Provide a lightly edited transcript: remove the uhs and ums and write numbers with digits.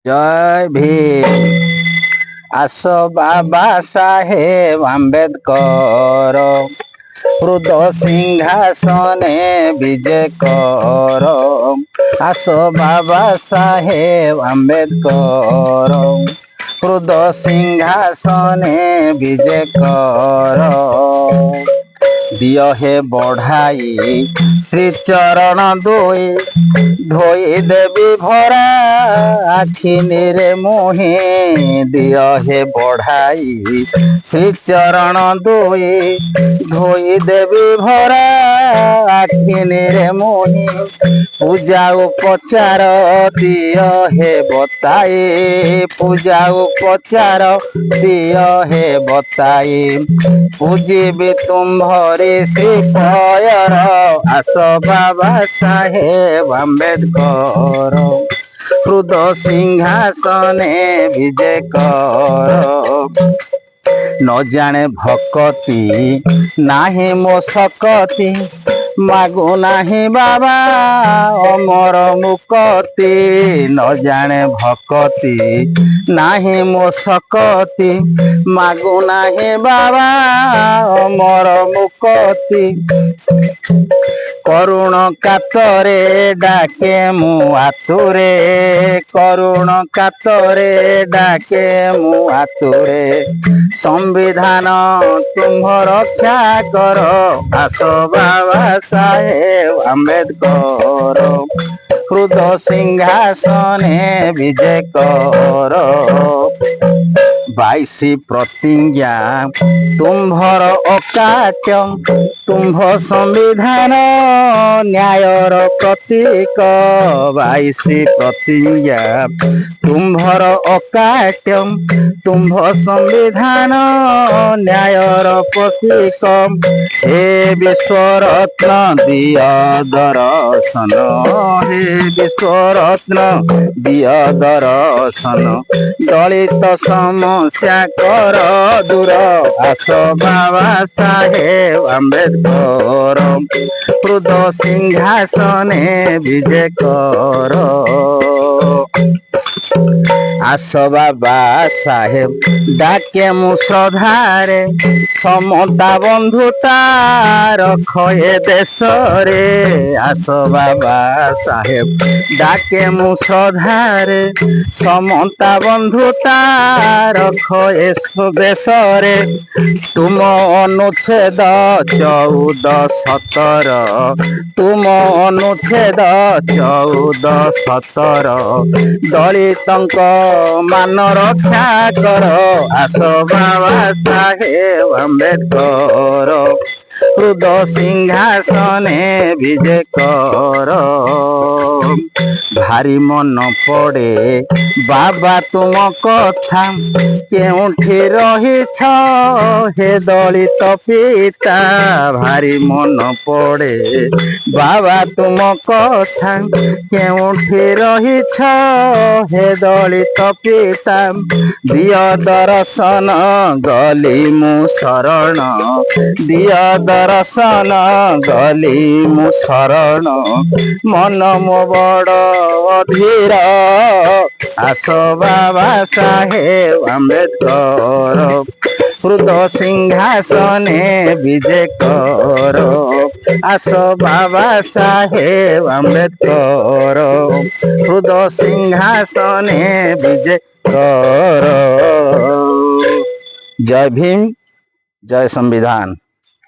जय भीम। आसो बाबा साहेब आंबेडकर हृदय सिंहासने विजय कर। आसो बाबा साहेब आंबेडकर हृदय सिंहासने विजय कर। दियो हे बढ़ाई श्री चरण दुई धोई देवी भरा आखि निरे मोहि। दियो हे बढ़ाई श्री चरण दुई धोई देवी भरा आखि निरे मोहि। पूजा उपचार दियो हे बताई पूजा उपचार दियो हे बताई। पूजिबी तुम्हारी श्रीफयर आस बाबा साहेब आंबेडकर हृदय सिंहासने विजय कर। न जाने भक्ति नाही मो सकती मागु नाही बाबा अमर मुक्ति। न जाने भक्ति नाही मो सकती मागु नाही बाबा अमर मुक्ति। करुण कातरे डाके मु आतुरे करुण कातरे डाके मु आतुरे। संविधान तुम रक्षा कर आस बाबा साहेब आंबेडकर हृदय सिंहासने विजय कर। 22 प्रतिज्ञा तुम्भर अकाट्य तुम्भ संविधान न्यायर प्रतीक। 22 प्रतिज्ञा तुम्भर अकाट्य तुम्भ संविधान न्यायर प्रतीक। हे विश्वरत्न दिय दर्शन हे विश्वरत्न दिय दर्शन। दलित समस्या कर दूर आस बाबा साहेब आंबेडकर हृदय सिंहासने विजय कर। आस बाबा साहेब डाके मु श्रद्धारे समता बंधुता रख ए देश रे। आस बाबा साहेब डाके मु श्रद्धारे समता बंधुता रख ए देश रे। तुम अनुच्छेद 14-17 तुम अनुच्छेद 14-17 दलितंक मान रक्षा कर आस बाबा साहेब आंबेडकर हृदय सिंहासने विजय कर। भारी मन पड़े बाबा तुम कथा केउठी रहिछ हे दलित पिता। भारी मन पड़े बाबा तुम कथा केउठी रहिछ हे दलित पिता। दिय दर्शन गली मु शरण दिय दर्शन गली मु शरण। मन मो बड़ अधीर आस बाबा साहेब आंबेडकर हृदय सिंहासने विजय कर। आस बाबा साहेब आंबेडकर हृदय सिंहासने विजय कर। जय भीम जय संविधान।